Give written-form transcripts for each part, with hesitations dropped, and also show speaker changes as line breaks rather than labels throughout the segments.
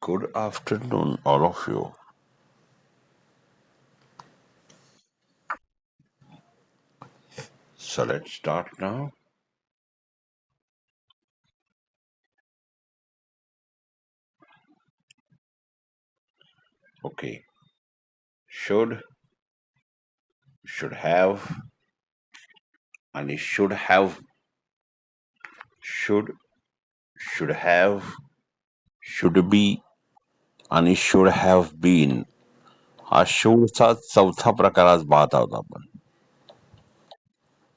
Good afternoon, all of you. So let's start now. Okay. Should, should have, and it should, should have, should be, आणि should have been. हा शूडचा चौथा प्रकार आज पाहत आहोत आपण.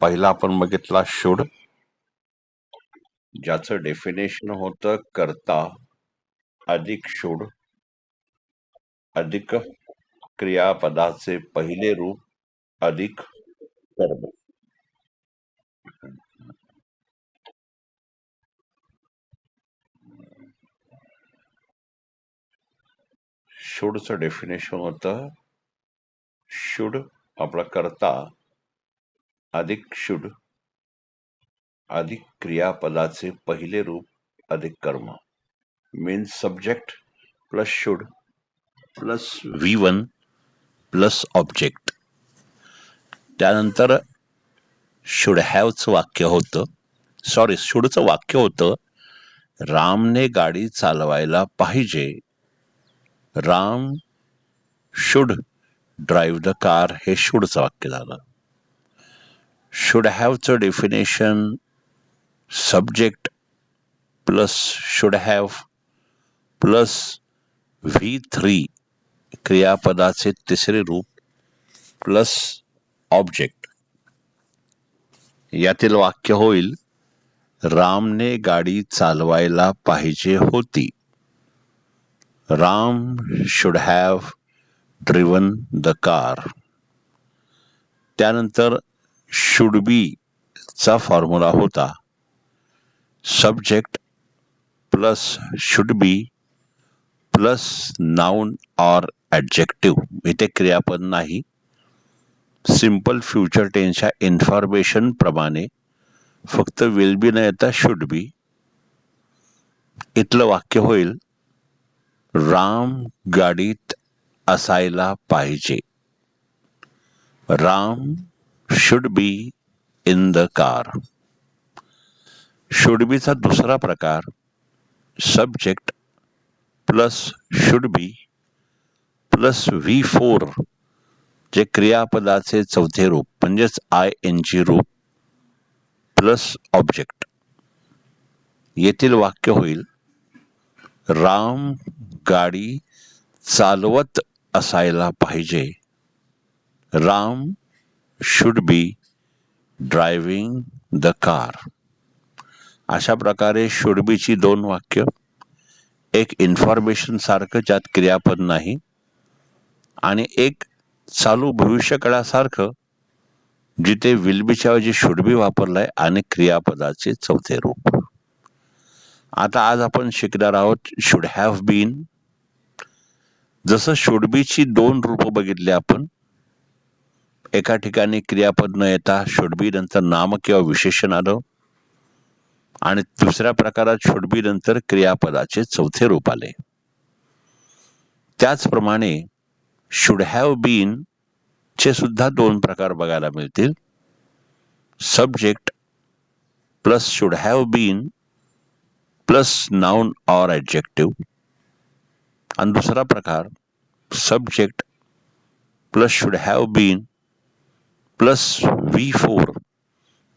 पहिला आपण बघितला should, ज्याचं डेफिनेशन होतं कर्ता अधिक should अधिक क्रियापदाचे पहिले रूप अधिक कर्म. शूडचं डेफिनेशन होतं should आपला कर्ता अधिक should अधिक क्रियापदाचे पहिले रूप अधिक कर्म. Means subject plus should plus V1 plus object. त्यानंतर शुड हॅवचं वाक्य होतं, शुडचं वाक्य होतं रामने गाडी चालवायला पाहिजे. Ram should drive the car, हे शुडचं वाक्य झालं. शुड हॅवचं definition subject plus should have plus V3 क्रियापदाचे तिसरे रूप प्लस ऑब्जेक्ट. यातील वाक्य होईल रामने गाडी चालवायला पाहिजे होती. Ram should have driven the car. त्यानंतर शुड बी चा फॉर्म्युला होता subject plus should be plus noun or adjective. इथे क्रियापद नाही, सिंपल फ्युचर टेन्सच्या इन्फॉर्मेशन प्रमाणे फक्त विल बी न येता शुड बी. इथलं वाक्य होईल राम गाडीत असायला पाहिजे. Ram should be in the car. Should बीचा दुसरा प्रकार subject plus should be plus V4 जे क्रियापदाचे चौथे रूप म्हणजेच ING रूप प्लस ऑब्जेक्ट. येथील वाक्य होईल राम गाडी चालवत असायला पाहिजे. Ram should be driving the car. अशा प्रकारे शुड बीची दोन वाक्य, एक इन्फॉर्मेशन सारखं ज्यात क्रियापद नाही, आणि एक चालू भविष्यकाळासारखं जिथे विल बीच्या ऐवजी शुड बी वापरलाय आणि क्रियापदाचे चौथे रूप. आता आज आपण शिकणार आहोत शुड हॅव बीन. जसं शुड बीची दोन रूप बघितली आपण, एका ठिकाणी क्रियापद न येता शुड बी नंतर नाम किंवा विशेषण आलं, आणि दुसऱ्या प्रकारात शुड बी नंतर क्रियापदाचे चौथे रूप आले. त्याचप्रमाणे शुड हॅव बीन चे सुद्धा दोन प्रकार बघायला मिळतील. Subject plus should have been plus noun or adjective, आणि दुसरा प्रकार subject plus should have been plus V4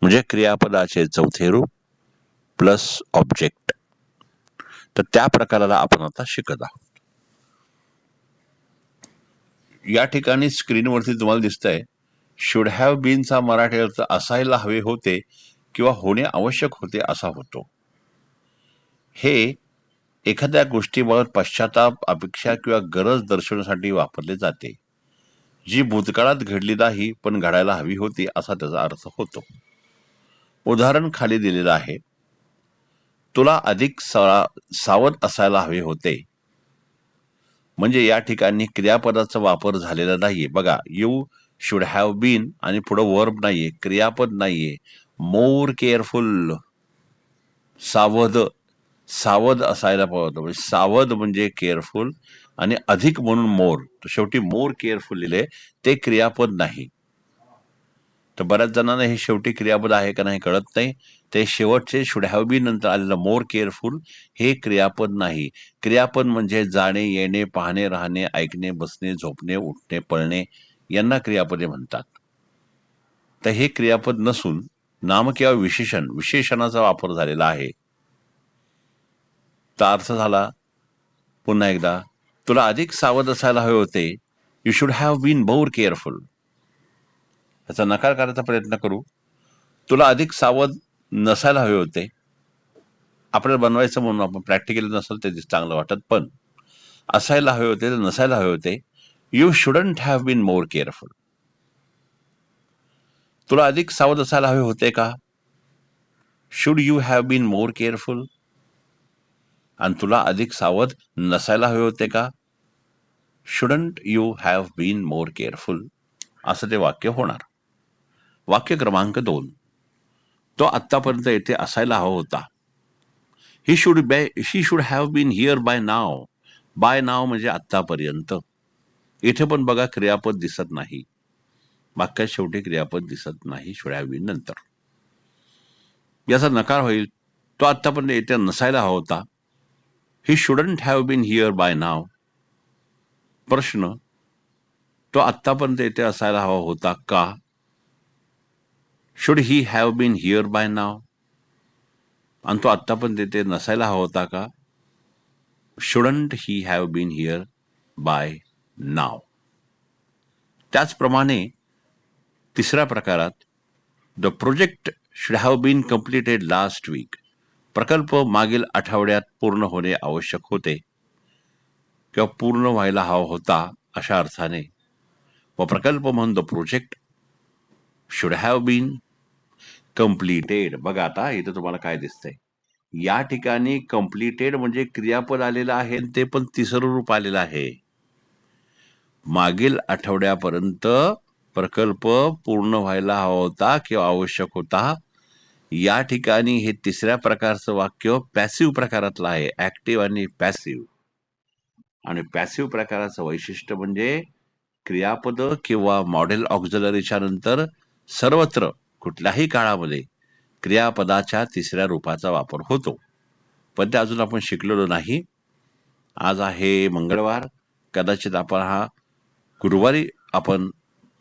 म्हणजे क्रियापदाचे चौथे रूप प्लस ऑब्जेक्ट. तर त्या प्रकाराला आपण आता शिकत आहोत. या ठिकाणी स्क्रीनवरती तुम्हाला दिसतंय शुड हॅव बीनचा मराठी अर्थ असायला हवे होते किंवा होणे आवश्यक होते असा होतो. हे एखाद्या गोष्टीबाबत पश्चाताप, अपेक्षा किंवा गरज दर्शवण्यासाठी वापरले जाते, जी भूतकाळात घडली नाही पण घडायला हवी होती असा त्याचा अर्थ होतो. उदाहरण खाली दिलेलं आहे. तुला अधिक सावध असायला हवे होते. म्हणजे या ठिकाणी क्रियापदाचा वापर झालेला नाहीये. बघा, यू शुड हॅव बीन आणि पुढे वर्ब नाहीये, क्रियापद नाहीये. मोर केअरफुल, सावध, सावध असायला पाहिजे, म्हणजे सावध म्हणजे केअरफुल आणि अधिक म्हणून मोर, तर शेवटी मोर केअरफुल लिहिले, ते क्रियापद नाही. तर बऱ्याच जणांना हे शेवटी क्रियापद आहे का नाही कळत नाही. ते शेवटचे शुड हॅव बीन नंतर आलेलं मोर केअरफुल हे क्रियापद नाही. क्रियापद म्हणजे जाणे, येणे, पाहणे, राहणे, ऐकणे, बसणे, झोपणे, उठणे, पळणे यांना क्रियापदे म्हणतात. तर हे क्रियापद नसून नाम किंवा विशेषणाचा वापर झालेला आहे. तर अर्थ झाला पुन्हा एकदा, तुला अधिक सावध असायला हवे होते, you should have been more careful. याचा नकार करायचा प्रयत्न करू. तुला अधिक सावध नसायला हवे होते. आपल्याला बनवायचं म्हणून आपण प्रॅक्टिकली नसेल ते चांगलं वाटत, पण असायला हवे होते तर नसायला हवे होते, you shouldn't have been more careful. तुला अधिक सावध असायला हवे होते का, should you have been more careful. आणि तुला अधिक सावध नसायला हवे होते का, shouldn't you have been more careful. असं ते वाक्य होणार. वाक्य क्रमांक 2, तो आत्तापर्यंत येथे असायला हवा होता. He should have been here by now. By now म्हणजे आत्तापर्यंत. इथे पण बघा क्रियापद दिसत नाही, वाक्यात शेवटी क्रियापद दिसत नाही शुड हॅव बीन नंतर. याचा नकार होईल, तो आत्तापर्यंत येथे नसायला हवा होता. He shouldn't have been here by now. प्रश्न, तो आत्तापर्यंत येथे असायला हवा होता का, should he have been here by now. आणि तो आत्तापर्यंत येथे नसायला हवा होता का, shouldn't he have been here by now. त्याचप्रमाणे तिसऱ्या प्रकारात, the project should have been completed last week. प्रकल्प मागील आठवड्यात पूर्ण होणे आवश्यक होते किंवा पूर्ण व्हायला हवा होता अशा अर्थाने. व प्रकल्प म्हणून the project should have been completed. बघा आता इथं तुम्हाला काय दिसतंय, या ठिकाणी कम्प्लिटेड म्हणजे क्रियापद आलेलं आहे, ते पण तिसरं रूप आलेलं आहे. मागील आठवड्यापर्यंत प्रकल्प पूर्ण व्हायला हवा होता किंवा आवश्यक होता. या ठिकाणी हे तिसऱ्या प्रकारचं वाक्य पॅसिव्ह प्रकारातलं आहे, ऍक्टिव्ह आणि पॅसिव्ह. आणि पॅसिव्ह प्रकाराचं वैशिष्ट्य म्हणजे क्रियापद किंवा मॉडेल ऑक्झिलरीच्या नंतर सर्वत्र कुठल्याही काळामध्ये क्रियापदाच्या तिसऱ्या रूपाचा वापर होतो, पण ते अजून आपण शिकलेलो नाही. आज आहे मंगळवार, कदाचित आपण हा गुरुवारी आपण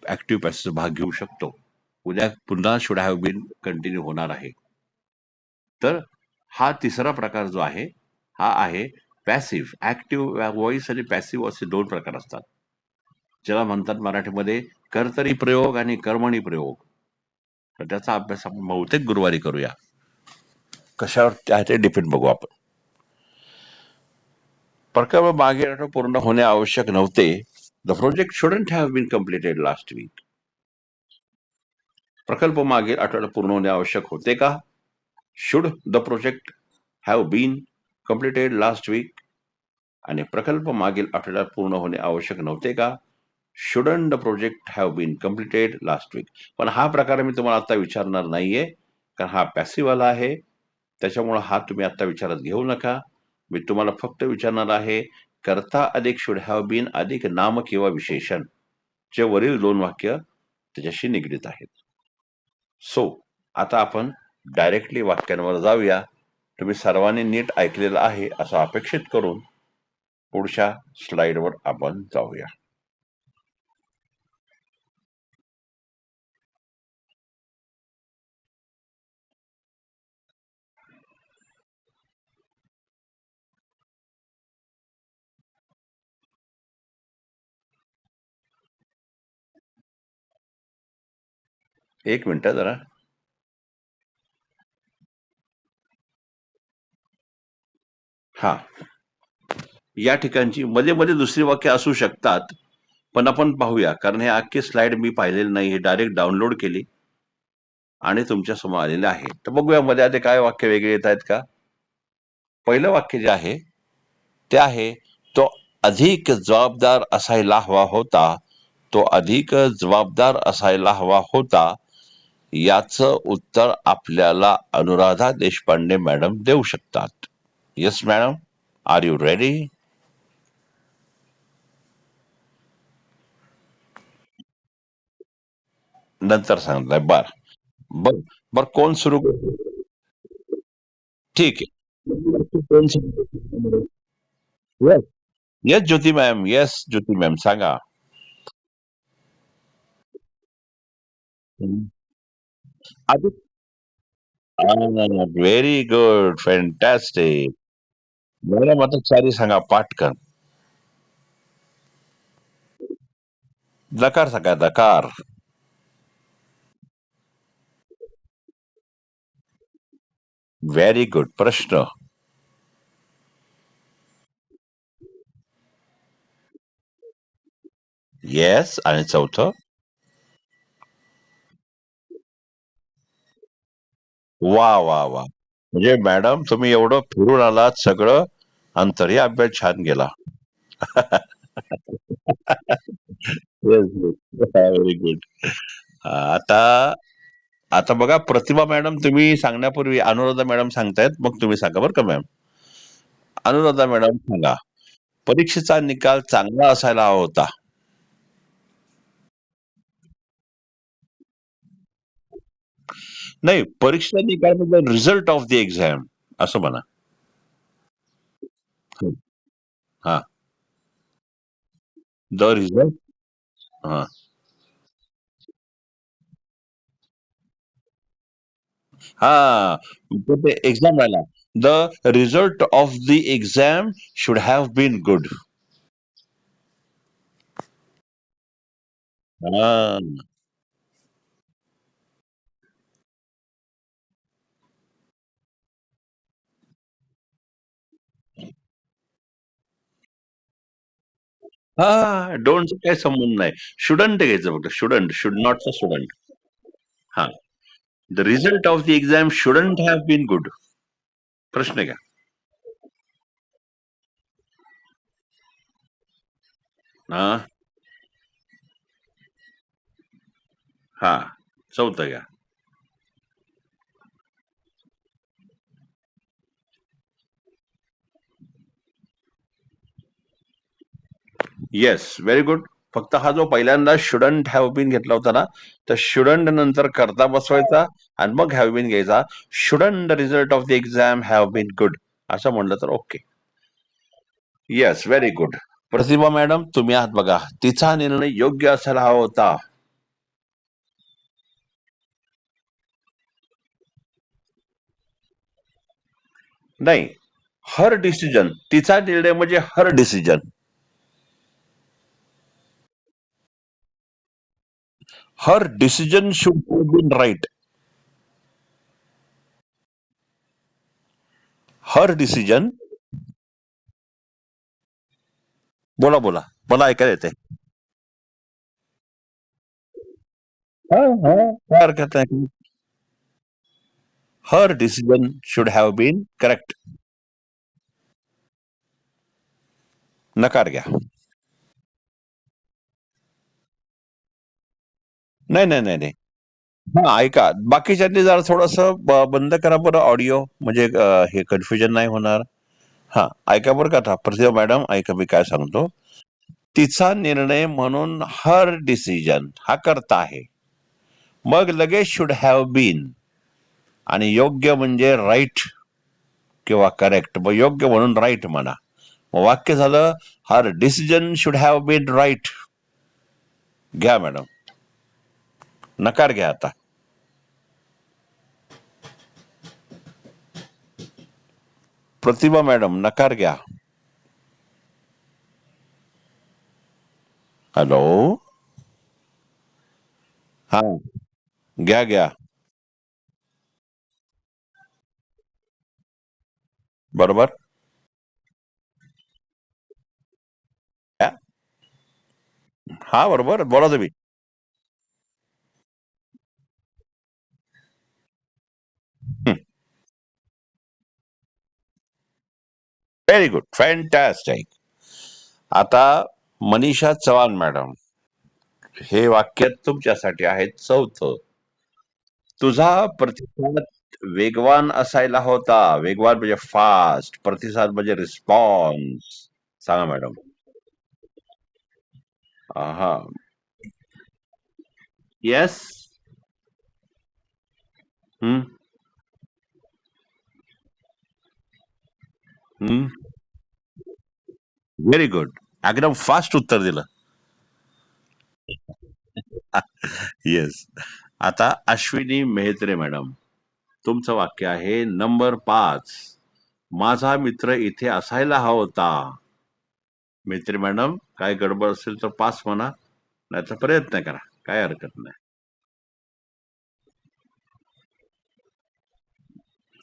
ऍक्टिव्ह पॅसिव्ह भाग घेऊ शकतो. उद्या पुन्हा शुड हॅव बीन कंटिन्यू होणार आहे. तर हा तिसरा प्रकार जो आहे हा आहे पॅसिव्ह. ऍक्टिव्ह व्हॉइस आणि पॅसिव्ह असे दोन प्रकार असतात, ज्याला म्हणतात मराठीमध्ये कर्तरी प्रयोग आणि कर्मणी प्रयोग. तर त्याचा अभ्यास आपण बहुतेक गुरुवारी करूया. कशावर आहे ते डिपेंड बघू आपण. प्रकल्प मागील आठवड्यात पूर्ण होणे आवश्यक नव्हते. The project shouldn't have been completed last week. प्रकल्प मागील आठवड्यात पूर्ण होणे आवश्यक होते का, should the project have been completed last week. आणि प्रकल्प मागील आठवड्यात पूर्ण होणे आवश्यक नव्हते का, shouldn't the project have been completed last week. पण हा प्रकार मी तुम्हाला आता विचारणार नाहीये, कारण हा पॅसिव्ह वाला आहे, त्याच्यामुळे हा तुम्ही आता विचारात घेऊ नका. मी तुम्हाला फक्त विचारणार आहे, कर्ता अधिक शुड हॅव बीन अधिक नाम किंवा विशेषण, जे वरील दोन वाक्य त्याच्याशी निगडीत आहेत. सो आता आपण डायरेक्टली वाक्यांवर जाऊया. तुम्ही सर्वांनी नीट ऐकलेलं आहे असं अपेक्षित करून पुढच्या स्लाइडवर आपण जाऊया. एक मिनिट जरा. हा, या ठिकाणची मध्ये मध्ये दुसरी वाक्य असू शकतात, पण आपण पाहूया, कारण हे अख्खी स्लाइड मी पाहिलेली नाही, हे डायरेक्ट डाउनलोड केली आणि तुमच्या समोर आलेले आहे. तर बघूया मध्ये आधी काय वाक्य वेगळे येत आहेत का. पहिलं वाक्य जे आहे ते आहे, तो अधिक जबाबदार असायला हवा होता. तो अधिक जबाबदार असायला हवा होता. याचं उत्तर आपल्याला अनुराधा देशपांडे मॅडम देऊ शकतात. Yes madam, are you ready? नंतर सांगताय. बर बर बर, कोण सुरू करतो? ठीक आहे. कोण सुरू करतो? येस येस ज्योती मॅम, येस ज्योती मॅम, सांगा. आधी व्हेरी गुड, फॅन्टॅस्टिक. मॅडम आता चारी सांगा पाटकन. दकार सांगा, दकार. Very good. प्रश्न. येस. आणि चौथं? वा वा वा. म्हणजे मॅडम तुम्ही एवढं फिरून आलात सगळं, आणि तरी अभ्यास छान गेला. Very good. आता आता बघा प्रतिभा मॅडम, तुम्ही सांगण्यापूर्वी अनुराधा मॅडम सांगतायत, मग तुम्ही सांगा बरं का मॅम. अनुराधा मॅडम सांगा. परीक्षेचा निकाल चांगला असायला हवा होता. नाही, परीक्षेचा निकाल म्हणजे रिझल्ट ऑफ द एक्झाम असं म्हणा. हा. The result. हा. हा. ते एक्झाम राहिला. The result of the exam should have been good. हा. हा, डोंटचा काही संबंध नाही. शुडंट घ्यायचं फक्त. शुडंट, शुड नॉटचा शुडंट. हा. The result of the exam shouldn't have been good. प्रश्न आहे का? हा. हा. चौथं घ्या. Yes, very good. फक्त हा जो पहिल्यांदा शुडंट हॅव बीन घेतला होता ना, तर शुडंट नंतर करता बसवायचा आणि मग हॅव बीन घ्यायचा. Shouldn't the result of the exam have been good असं म्हणलं तर okay. Yes, very good. Pratibha madam तुम्ही आहात बघा. तिचा निर्णय योग्य असायला हवा होता. नाही, हर डिसिजन. तिचा निर्णय म्हणजे her decision. Her decision should been right. Her decision. बोला बोला, मला ऐकायला येते. हा, हा, काय हरकत नाही. Her decision should have been correct. नकार घ्या. नाही नाही नाही नाही. हा, ऐका. बाकीच्यांनी जरा थोडस बंद करा बरं ऑडिओ, म्हणजे हे कन्फ्युजन नाही होणार. हा, ऐका बरं का. आता प्रतिभा मॅडम ऐका, मी काय सांगतो. तिचा निर्णय म्हणून हर डिसिजन हा करता आहे. मग लगेच शुड हॅव बीन, आणि योग्य म्हणजे राईट किंवा करेक्ट. मग योग्य म्हणून राईट म्हणा. मग वाक्य झालं, her decision should have been right. घ्या मॅडम. नकार घ्या आता. प्रतिभा मॅडम नकार घ्या. हॅलो. हा, घ्या घ्या. बरोबर. हा, बरोबर बोला तुम्ही. Very good, fantastic. आता मनीषा चव्हाण मॅडम, हे वाक्य तुमच्यासाठी आहे चौथं. तुझा प्रतिसाद वेगवान असायला होता. वेगवान म्हणजे फास्ट, प्रतिसाद म्हणजे रिस्पॉन्स. सांगा मॅडम. हा. येस. हम्म. हम्म. Very good. एकदम फास्ट उत्तर दिलं. येस. आता अश्विनी मेहत्रे मॅडम, तुमचं वाक्य आहे नंबर 5. माझा मित्र इथे असायला हवा होता. मेहत्रे मॅडम, काय गडबड असेल तर पास म्हणा, नाहीतर प्रयत्न करा, काय हरकत नाही.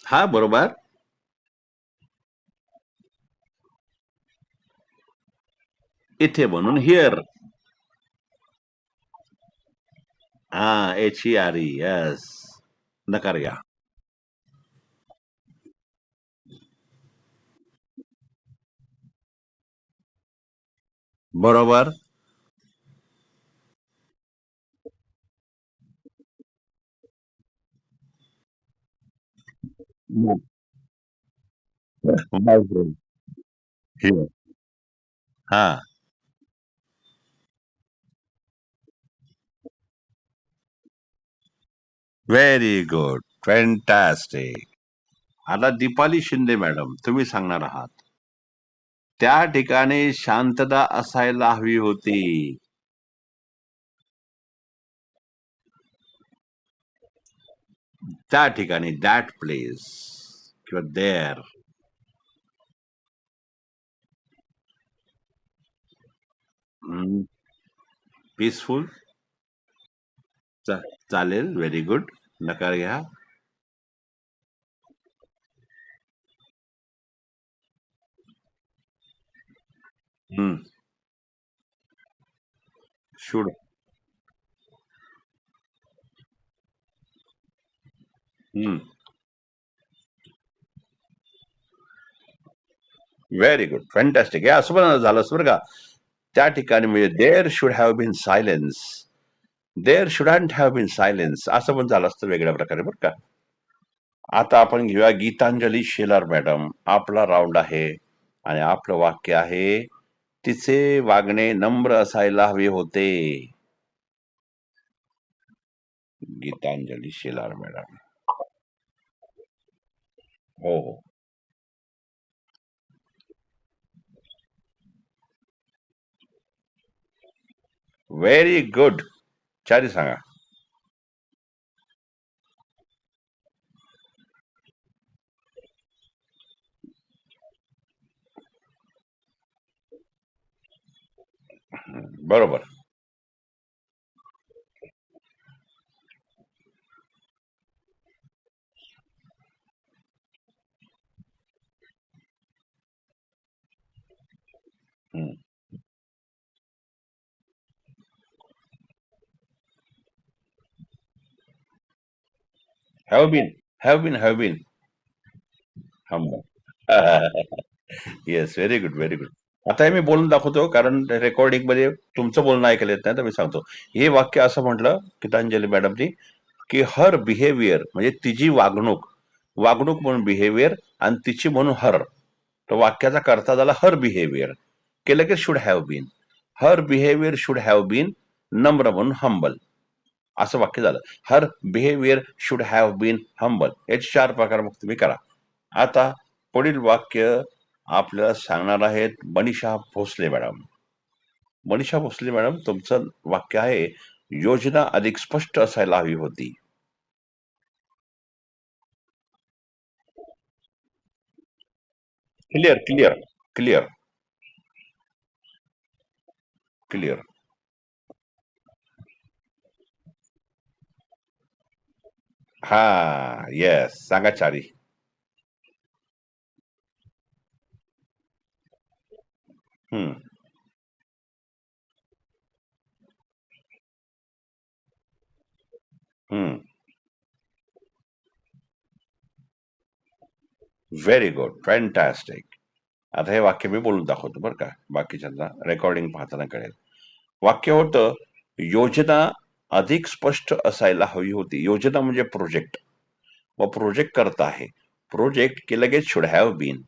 हा, बरोबर. इथे म्हणून हिअर. हा, HERE. यस. नकार घ्या. बरोबर. माय फ्रेंड. हिअर. हा. Very good. फॅन्टॅस्टिक. आता दीपाली शिंदे मॅडम, तुम्ही सांगणार आहात. त्या ठिकाणी शांतता असायला हवी होती. त्या ठिकाणी दॅट प्लेस किंवा देअर. पीसफुल. चालेल. Very good. नकार घ्या. शुड. Very good. फॅन्टॅस्टिक. हे असं पण झालं असं बरं का. त्या ठिकाणी म्हणजे there should have been silence. There shouldn't have been silence असं पण झालं असतं वेगळ्या प्रकारे बरं का. आता आपण घेऊया गीतांजली शेलार मॅडम. आपला राऊंड आहे आणि आपलं वाक्य आहे, तिचे वागणे नम्र असायला हवे होते. गीतांजली शेलार मॅडम. हो, हो. Very good. चारी सांगा. बरोबर. Have been. Have been. Have been. Yes. Very good. Very good. आता हे मी बोलून दाखवतो, कारण रेकॉर्डिंग मध्ये तुमचं बोलणं ऐकायला येत नाही, तर मी सांगतो. हे वाक्य असं म्हटलं गीतांजली मॅडमनी, की हर बिहेवियर म्हणजे तिची वागणूक. वागणूक म्हणून बिहेवियर आणि तिची म्हणून हर. तर वाक्याचा कर्ता झाला हर बिहेवियर. केलं की should have been. Her behaviour should have been नम्र म्हणून हंबल. असं वाक्य झालं. Her behaviour should have been humble. याचे 4 प्रकार मग तुम्ही करा. आता पुढील वाक्य आपल्याला सांगणार आहेत मनीषा भोसले मॅडम. मनीषा भोसले मॅडम, तुमचं वाक्य आहे, योजना अधिक स्पष्ट असायला हवी होती. क्लिअर. क्लिअर. क्लिअर. क्लिअर. हा. येस. सांगा चारी. हम्म. हम्म. Very good. फॅन्टॅस्टिक. आता हे वाक्य मी बोलून दाखवतो बरं का, बाकीच्यांना रेकॉर्डिंग पाहताना कळेल. वाक्य होतं, योजना अधिक स्पष्ट असायला हवी होती. योजना म्हणजे प्रोजेक्ट. व प्रोजेक्ट करत आहे. प्रोजेक्ट की लगेच शुड हॅव बीन,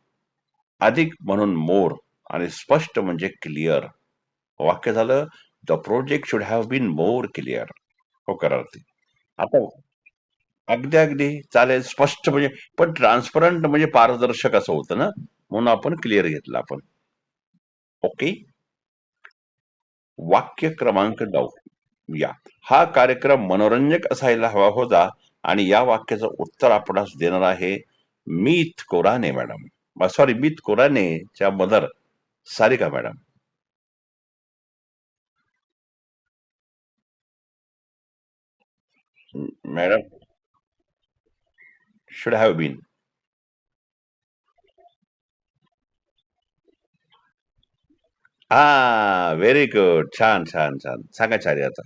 अधिक म्हणून मोर, आणि स्पष्ट म्हणजे क्लिअर. वाक्य झालं, the project should have been more clear. हो करार्थी. आता अगदी अगदी चालेल. स्पष्ट म्हणजे, पण ट्रान्सपरंट म्हणजे पारदर्शक असं होतं ना, म्हणून आपण क्लिअर घेतलं आपण. ओके. वाक्य क्रमांक 9 या. हा कार्यक्रम मनोरंजक असायला हवा होता, आणि या वाक्याचं उत्तर आपणास देणार आहे मीत कोराने मॅडम. सॉरी, मीत कोरानेच्या mother Sarika madam. Madam, should have been. हा, व्हेरी गुड. छान छान छान. सांगा चार्य आता.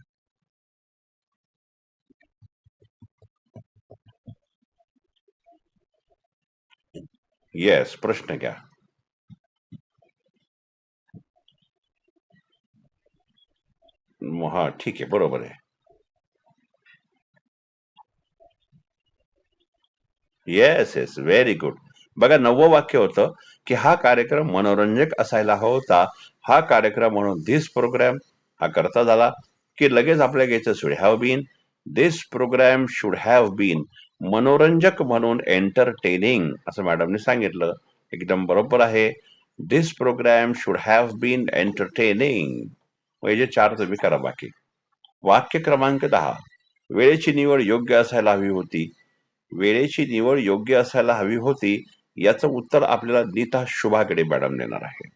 येस, प्रश्न घ्या. हा, ठीक आहे, बरोबर आहे. Yes yes, very good. बघा, 9वं वाक्य होतं की हा कार्यक्रम मनोरंजक असायला हवा होता. हा कार्यक्रम म्हणून धिस प्रोग्राम, हा करता झाला की लगेच आपल्या घ्यायचं should have been. This programme should have been मनोरंजक म्हणून एंटरटेनिंग, असं मॅडमने सांगितलं. एकदम बरोबर आहे. This programme should have been entertaining. म्हणजे चार तुम्ही करा बाकी. वाक्य क्रमांक 10. वेळेची निवड योग्य असायला हवी होती. वेळेची निवड योग्य असायला हवी होती, याचं उत्तर आपल्याला नीता शुभागडे मॅडम देणार आहे.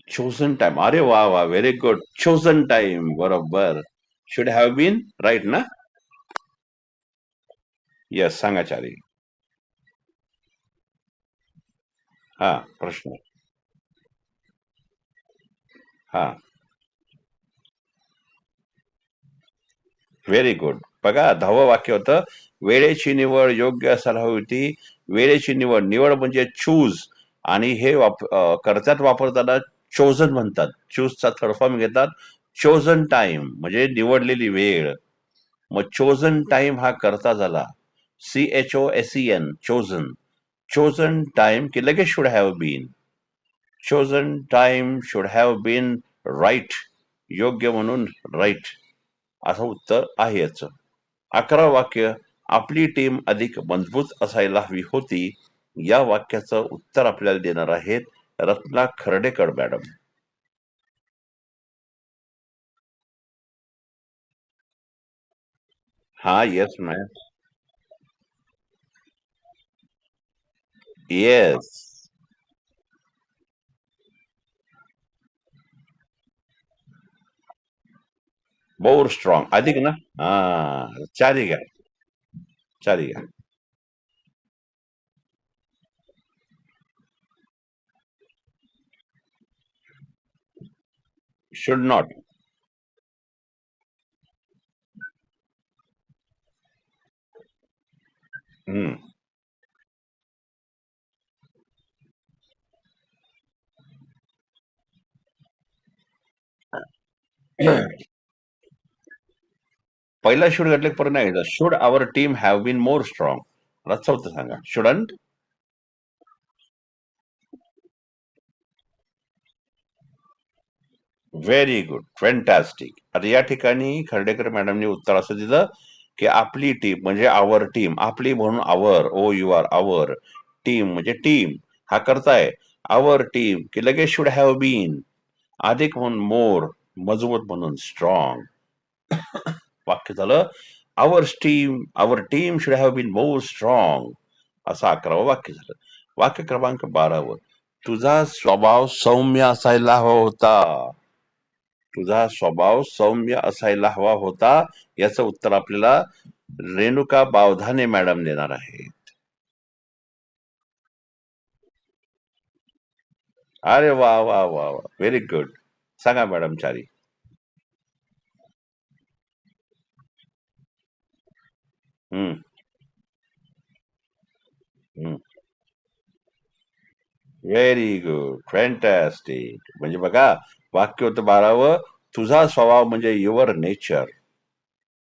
Chosen time. अरे वा वा, व्हेरी गुड. चोजन टाइम, बरोबर. शुड हॅव बीन, राईट ना? यस, सांगा चारी. हा, प्रश्न. हा, व्हेरी गुड. बघा, 10वं वाक्य होतं वेळेची निवड योग्य असायला हवी होती. वेळेची निवड, निवड म्हणजे चूज, आणि हे कर्त्यात वापरताना चोजन म्हणतात. चूजचा थर्ड फॉर्म घेतात. चोजन टाइम म्हणजे निवडलेली वेळ. मग चोजन टाइम हा करता झाला CHOSEN, चोजन. चोजन टाइम की लगेच should have been. Chosen time should have been right, योग्य म्हणून राईट, असं उत्तर आहे याचं. 11 वाक्य, आपली टीम अधिक मजबूत असायला हवी होती. या वाक्याचं उत्तर आपल्याला देणार आहेत रत्ना खर्डेकर मॅडम. हा, येस मॅम. येस. मोर स्ट्रॉंग, अधिक ना. हा, चारी घ्या. चारी घ्या. Should not. पहिला शुड घातले परत नाही, should our team have been more strong. आता चौथं सांगा. शुडंट. Very good, fantastic. आता या ठिकाणी खर्डेकर मॅडमने उत्तर असं दिलं की आपली टीम म्हणजे आवर टीम. आपली म्हणून आवर, ओ यू आर, आवर. टीम म्हणजे टीम, हा करताय. आवर टीम की लगेच शुड हॅव बीन, अधिक म्हणून मोर, मजबूत म्हणून स्ट्रॉंग. वाक्य झालं, our team should have been more strong. असं 11वं वाक्य झालं. वाक्य क्रमांक 12. तुझा स्वभाव सौम्य असायला हवा होता. तुझा स्वभाव सौम्य असायला हवा होता, याचं उत्तर आपल्याला रेणुका बावधाने मॅडम देणार आहे. अरे वा वा वा वा, व्हेरी गुड. सांगा मॅडम चारी. हम्म. हम्म. Very good, fantastic. म्हणजे बघा, वाक्य होतं 12वं, तुझा स्वभाव म्हणजे युअर नेचर.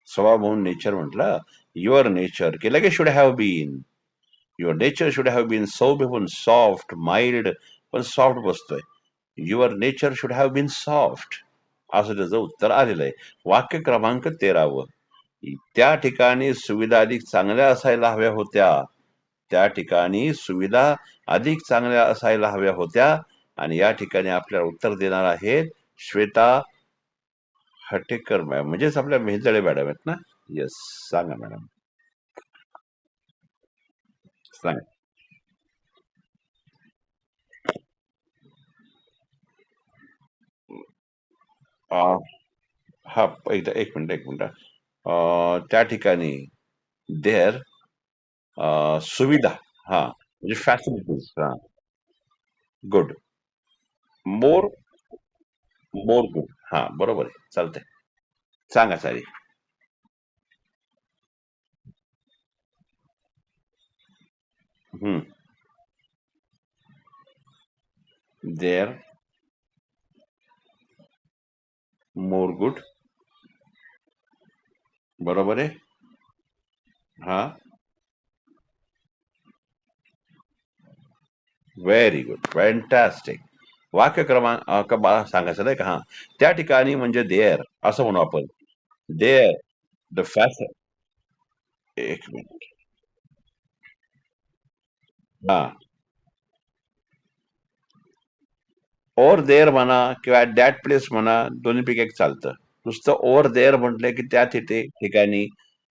स्वभाव म्हणून नेचर म्हटलं. युअर नेचर केलं की should have been. Your nature should have been so बिफोन सॉफ्ट माइल्ड, पण सॉफ्ट बसतोय. Your nature should have been soft, असं त्याचं उत्तर आलेलं आहे. वाक्य क्रमांक 13. त्या ठिकाणी सुविधा अधिक चांगल्या असायला हव्या होत्या. त्या ठिकाणी सुविधा अधिक चांगल्या असायला हव्या होत्या. आणि या ठिकाणी आपल्याला उत्तर देणार आहेत श्वेता हटेकर मॅडम, म्हणजेच आपल्या मेहजळे मॅडम आहेत ना. येस, सांगा मॅडम, सांगा. अं, हा, एकदा एक मिनिट. त्या ठिकाणी देअर सुविधा, हा म्हणजे फॅसिलिटीज, हा. गुड. मोर. More good. हा, बरोबर आहे, चालतंय. सांगा सारी. हम्म. There more good. बरोबर आहे. हा. Very good, fantastic. वाक्य क्रमांक सांगायचं नाही का? हा. त्या ठिकाणी म्हणजे देअर असं म्हणू आपण. देअर द फॅस एक मिनिट. हा. ओव्हर देअर म्हणा किंवा ऍट दॅट प्लेस म्हणा, दोन्हीपैकी एक चालतं. नुसतं ओव्हर देअर म्हटलं की त्या तिथे ठिकाणी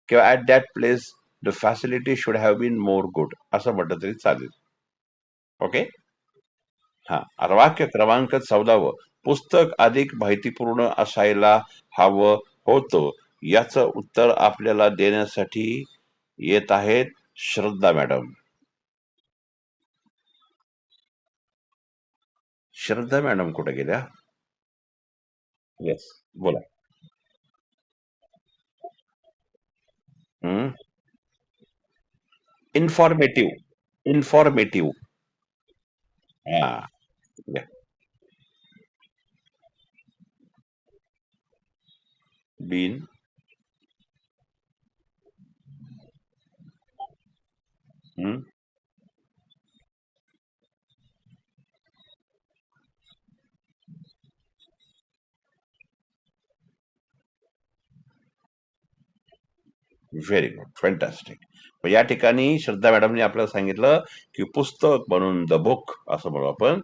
किंवा at that place the facility should have been more good असं म्हटलं तरी चालेल. ओके. हा. आता वाक्य क्रमांक 14. पुस्तक अधिक माहितीपूर्ण असायला हवं होतं. याचं उत्तर आपल्याला देण्यासाठी येत आहेत श्रद्धा मॅडम. श्रद्धा मॅडम कुठे गेल्या? येस, बोला. इन्फॉर्मेटिव्ह. इन्फॉर्मेटिव्ह. हा. बीन. Very good, fantastic. या ठिकाणी श्रद्धा मॅडमने आपल्याला सांगितलं की पुस्तक म्हणून द बुक असं म्हणू आपण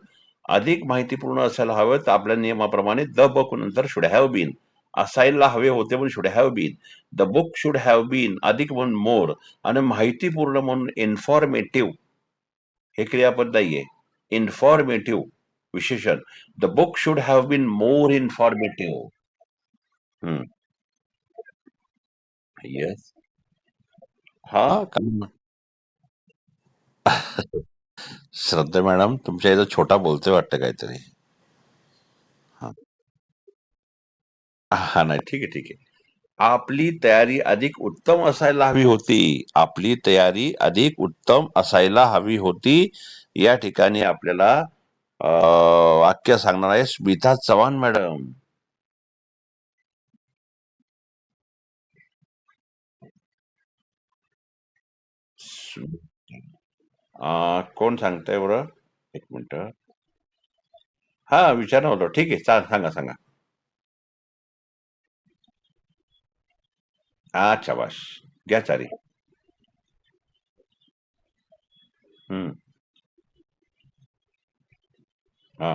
अधिक माहितीपूर्ण असायला हवं, तर आपल्या नियमाप्रमाणे द बुक नंतर शुड हॅव बीन असायला हवे होते, पण should have been. The book should have been अधिक म्हणून मोर, आणि माहितीपूर्ण म्हणून इन्फॉर्मेटिव्ह. हे क्रियापद नाहीये. इन्फॉर्मेटिव्ह विशेषण. The book should have been more informative. Yes. हा. श्रद्धा मॅडम, तुमच्या इथं छोटा बोलतोय वाटतं काहीतरी. हा. हा, नाही, ठीक आहे, ठीक आहे. आपली तयारी अधिक उत्तम असायला हवी होती. आपली तयारी अधिक उत्तम असायला हवी होती. या ठिकाणी आपल्याला वाक्य सांगणार आहे स्मिता चव्हाण मॅडम. कोण सांगताय बरं? एक मिनिट. हा, विचारणार होतो. ठीक आहे, सांगा सांगा. अच्छा, बस. घ्या चारी. हम्म. हा.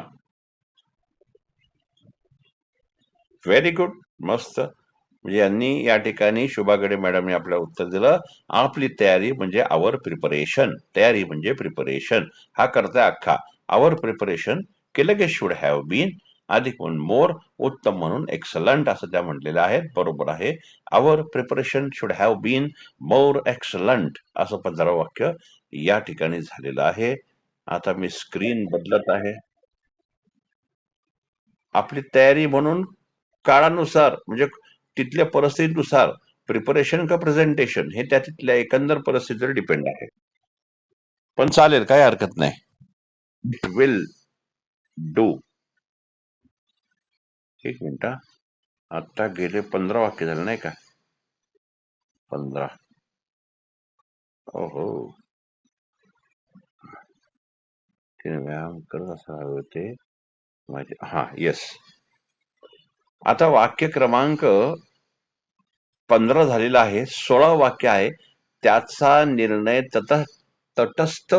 Very good. मस्त. म्हणजे यांनी या ठिकाणी शुभागडे मॅडमने आपल्याला उत्तर दिलं. आपली तयारी म्हणजे आवर प्रिपरेशन. तयारी म्हणजे प्रिपरेशन. हा करताय अख्खा. आवर प्रिपरेशन केलं की शुड हॅव बीन अधिक म्हणून मोर, उत्तम म्हणून एक्सलंट असं त्या म्हटलेलं आहे. बरोबर आहे. Our preparation should have been more excellent असं 15वं वाक्य या ठिकाणी झालेलं आहे. आता मी स्क्रीन बदलत आहे. आपली तयारी म्हणून काळानुसार म्हणजे तिथल्या परिस्थितीनुसार प्रिपरेशन का प्रेझेंटेशन हे त्या तिथल्या एकंदर परिस्थितीवर डिपेंड आहे. पण चालेल, काही हरकत नाही. Will do. एक मिनिट. आता गेले 15 वाक्य झाले नाही का? 15. ओहो. तिने व्यायाम करत असावे होते माझे. हा, येस. आता वाक्य क्रमांक 15 झालेला आहे. 16 वाक्य आहे. त्याचा निर्णय तटस्थ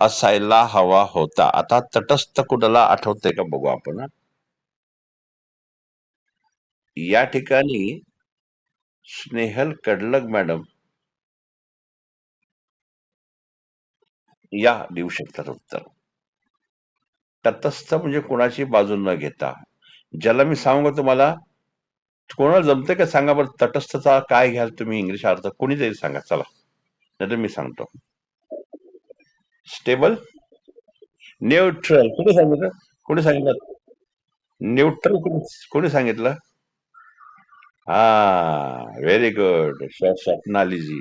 असायला हवा होता. आता तटस्थ कुणाला आठवतंय का बघू आपण हा. या ठिकाणी स्नेहल कडलग मॅडम या देऊ शकतात उत्तर. तटस्थ म्हणजे कोणाची बाजू न घेता. ज्याला मी सांगू का तुम्हाला, कोणाला जमतंय का सांगा बरं, तटस्थचा काय घ्याल तुम्ही इंग्लिश अर्थ, कोणीतरी सांगा चला, नाहीतर मी सांगतो. Stable, neutral. कोणी सांगितलं? कोणी सांगितलं? न्यूट्रल कोणी सांगितलं? हा, व्हेरी गुड स्वप्नालीजी.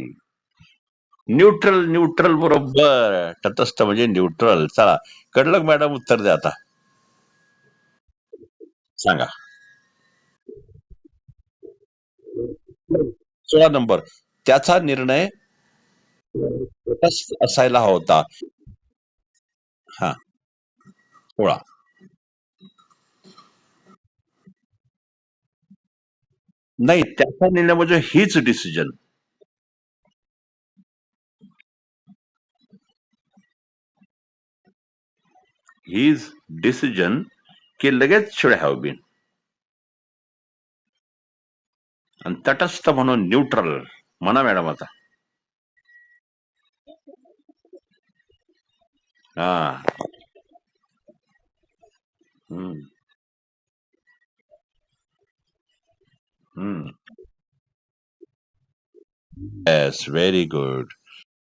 न्यूट्रल, न्यूट्रल बरोबर. तटस्थ म्हणजे न्यूट्रल. चला, कडलक मॅडम उत्तर द्या आता. सांगा. 16 नंबर. त्याचा निर्णय तटस्थ असायला हवा होता. हा, 16. नाही, त्याचा निर्णय म्हणजे हीच डिसिजन. हीज डिसिजन की लगेच शुड हॅव बीन. आणि तटस्थ म्हणून न्यूट्रल. म्हणा मॅडम आता. हा. हम्म. हम्म. Yes, very good.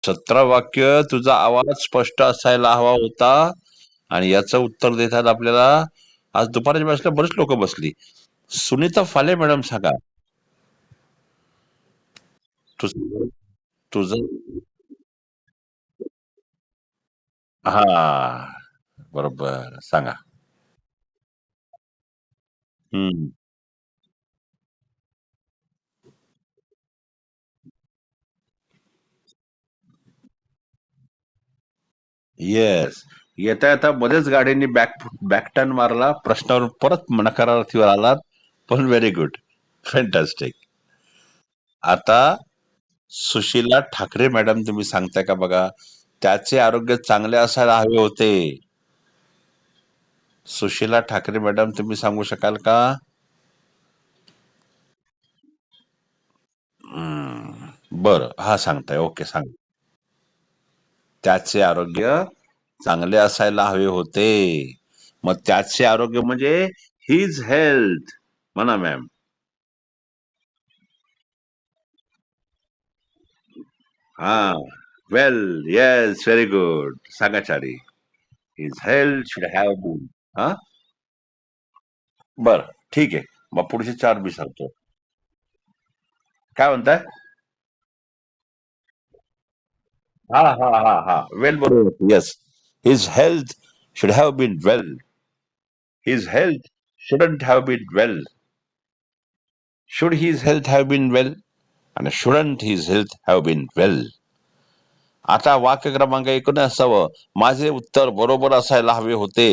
17 वाक्य. तुझा आवाज स्पष्ट असायला हवा होता. आणि याचं उत्तर देतात आपल्याला. आज दुपारच्या बसल्या बरेच लोक बसली. सुनीता फाले मॅडम सांगा. तुझं तुझं हा, बरोबर सांगा. हम्म. येस. येता येता बरेच गाड्यांनी बॅक टर्न मारला. प्रश्नावर परत नकारार्थीवर आलात. पण व्हेरी गुड, फॅन्टॅस्टिक. आता सुशीला ठाकरे मॅडम तुम्ही सांगताय का बघा. त्याचे आरोग्य चांगले असायला हवे होते. सुशीला ठाकरे मॅडम तुम्ही सांगू शकाल का? बरं, हा सांगताय. ओके, सांग. त्याचे आरोग्य चांगले असायला हवे होते. मग त्याचे आरोग्य म्हणजे हिज हेल्थ. म्हणा मॅम. हा, वेल, येस, व्हेरी गुड. सांगा चारी. His health should have been. हा, बर, ठीक आहे. मग पुढचे 4 मी सांगतो. काय म्हणताय? हा, हा, हा, हा, वेल बरोबर. Yes. His health should have been well. His health shouldn't have been well. Should his health have been well आणि shouldn't his health have been well. आता वाक्य क्रमांक 19. माझे उत्तर बरोबर असायला हवे होते.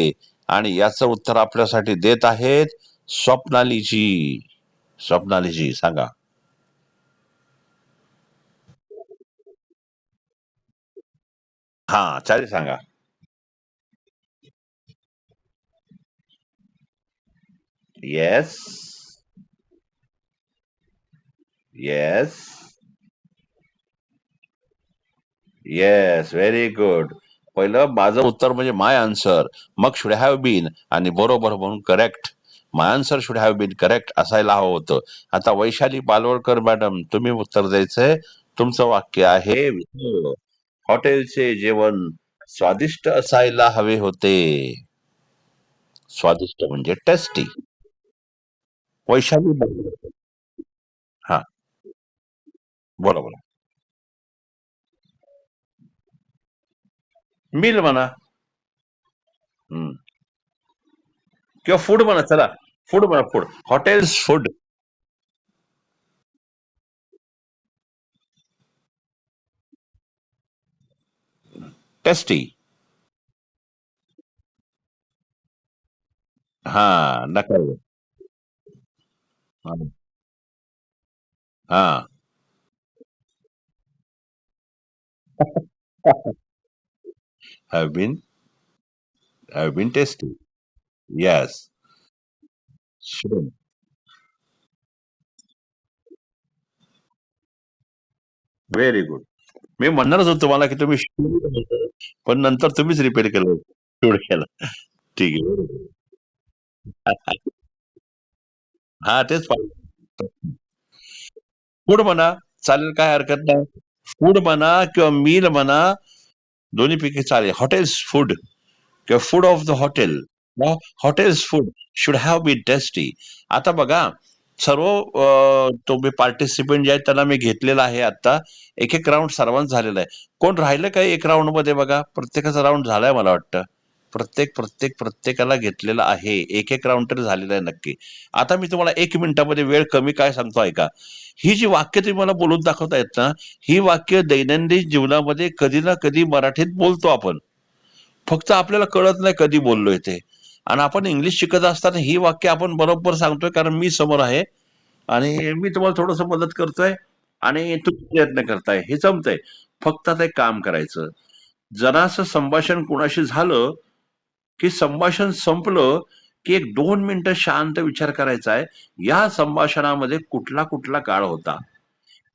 आणि याचं उत्तर आपल्यासाठी देत आहेत स्वप्नालीजी. स्वप्नालीजी सांगा. हा, चालेल, सांगा. Yes. Yes. Yes, very good. पहिलं माझं उत्तर म्हणजे माय आन्सर. मग शुड हॅव बीन आणि बरोबर म्हणून correct. My answer should have been correct असायला हवं होतं. आता वैशाली बालवडकर मॅडम तुम्ही उत्तर द्यायचंय. तुमचं वाक्य आहे, हॉटेलचे जेवण स्वादिष्ट असायला हवे होते. स्वादिष्ट म्हणजे टेस्टी. वैशाली बालवडकर. हा, बोला बोला. मिल म्हणा. हम्म. किंवा फूड म्हणा. चला, फूड म्हणा, फूड. Hotels food. टेस्टी. हा, नकार. हा. Have been tasty. Yes. Very good. मी म्हणणारच होतो तुम्हाला की तुम्ही पण नंतर तुम्हीच रिपेअर केलं. शूड केलं. ठीक आहे. हा, तेच पाहिजे. फूड म्हणा, चालेल, काय हरकत नाही. फूड म्हणा किंवा मील म्हणा, दोन्हीपैकी चालेल. हॉटेल्स फूड किंवा food of the hotel. Hotels food should have been tasty. आता बघा, सर्व तुम्ही पार्टिसिपेंट जे आहेत त्यांना मी घेतलेला आहे आता. एक एक राऊंड सर्वांच झालेला आहे. कोण राहिलं काय एक राऊंड मध्ये? बघा, प्रत्येकाचा राऊंड झालाय मला वाटतं. प्रत्येकाला घेतलेला आहे. एक एक राऊंड तरी झालेला आहे नक्की. आता मी तुम्हाला 1 मिनिटामध्ये, वेळ कमी, काय सांगतो ऐका. ही जी वाक्य तुम्ही मला बोलून दाखवतायत ना, ही वाक्य दैनंदिन जीवनामध्ये कधी ना कधी मराठीत बोलतो आपण. फक्त आपल्याला कळत नाही कधी बोललोय ते. आणि आपण इंग्लिश शिकत असताना ही वाक्य आपण बरोबर सांगतोय, कारण मी समोर आहे आणि मी तुम्हाला थोडस मदत करतोय आणि तुम्ही प्रयत्न करताय. हे जमतंय. फक्त आता एक काम करायचं. जरासं संभाषण कुणाशी झालं की संभाषण संपलं की 1-2 मिनिटं शांत विचार करायचा आहे, या संभाषणामध्ये कुठला कुठला काळ होता.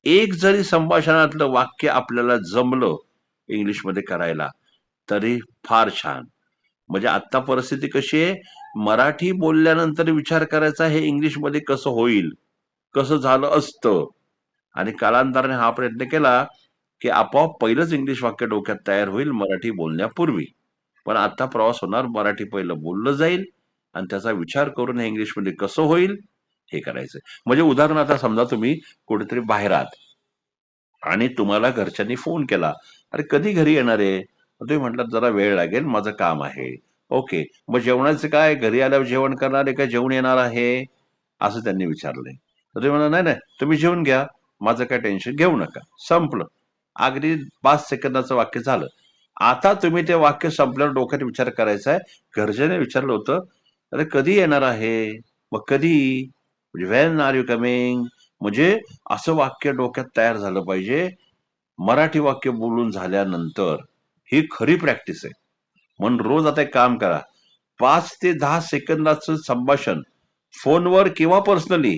एक जरी संभाषणातलं वाक्य आपल्याला जमलं इंग्लिशमध्ये करायला, तरी फार छान. म्हणजे आता परिस्थिती कशी आहे, मराठी बोलल्यानंतर विचार करायचा हे इंग्लिशमध्ये कसं होईल, कसं झालं असतं. आणि कालांतराने हा प्रयत्न केला की आपोआप पहिलंच इंग्लिश वाक्य डोक्यात तयार होईल मराठी बोलण्यापूर्वी. पण आता प्रवास होणार, मराठी पहिलं बोललं जाईल आणि त्याचा विचार करून हे इंग्लिशमध्ये कसं होईल हे करायचं. म्हणजे उदाहरण, आता समजा तुम्ही कुठेतरी बाहेर आहात आणि तुम्हाला घरच्यांनी फोन केला, अरे कधी घरी येणार आहे? मग तुम्ही म्हटलं जरा वेळ लागेल, माझं काम आहे. ओके, मग जेवणाचं काय, घरी आल्यावर जेवण करणार आहे का जेवण येणार आहे, असं त्यांनी विचारलंय. तर तुम्ही म्हणा, नाही नाही, तुम्ही जेवून घ्या, माझं काय टेन्शन घेऊ नका. संपलं. अगदी 5 सेकंदाचं वाक्य झालं. आता तुम्ही ते वाक्य संपल्यावर डोक्यात विचार करायचा आहे. घरच्याने विचारलं होतं, अरे कधी येणार आहे? मग कधी? म्हणजे व्हेन आर यू कमिंग? म्हणजे असं वाक्य डोक्यात तयार झालं पाहिजे मराठी वाक्य बोलून झाल्यानंतर. ही खरी प्रॅक्टिस आहे. म्हणून रोज आता एक काम करा. 5 ते 10 सेकंदाचं संभाषण फोनवर किंवा पर्सनली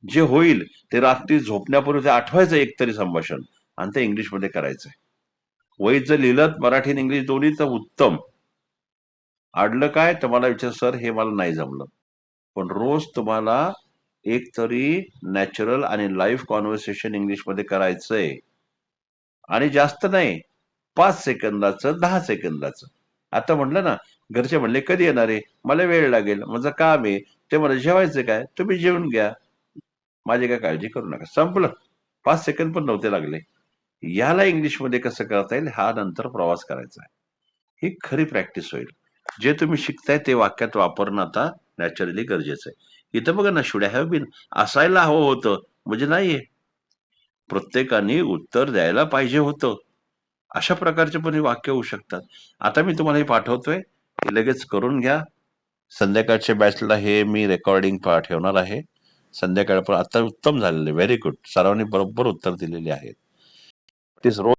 जे होईल ते रात्री झोपण्यापूर्वी ते आठवायचं एक तरी संभाषण, आणि ते इंग्लिशमध्ये करायचंय. वहीत जर लिहिलं मराठी आणि इंग्लिश दोन्ही तर उत्तम. अडलं काय तर मला विचार, सर हे मला नाही जमलं. पण रोज तुम्हाला एक तरी नॅचरल आणि लाईव्ह कॉन्व्हर्सेशन इंग्लिशमध्ये करायचंय. आणि जास्त नाही, 5 सेकंदाचं, 10 सेकंदाचं. आता म्हटलं ना, घरचे म्हणले कधी येणार आहे? मला वेळ लागेल, माझं काम आहे. ते मला जेवायचं काय, तुम्ही जेवून घ्या, माझी काय काळजी करू नका. संपलं. 5 सेकंद पण नव्हते लागले. याला इंग्लिशमध्ये कसं करता येईल हा नंतर प्रवास करायचा आहे. ही खरी प्रॅक्टिस होईल. जे तुम्ही शिकताय ते वाक्यात वापरणं आता नॅचरली गरजेचं आहे. इथं बघा ना, शुड हॅव बीन असायला हवं होतं म्हणजे नाहीये. प्रत्येकाने उत्तर द्यायला पाहिजे होतं. अशा प्रकारचे पण हे वाक्य होऊ शकतात. आता मी तुम्हाला हे पाठवतोय, हे लगेच करून घ्या. संध्याकाळच्या बॅचला हे मी रेकॉर्डिंग ठेवणार आहे. संध्याकाळ पण आता उत्तम झालेले, व्हेरी गुड. सरांनी बरोबर उत्तर दिलेले आहेत. तेच रोज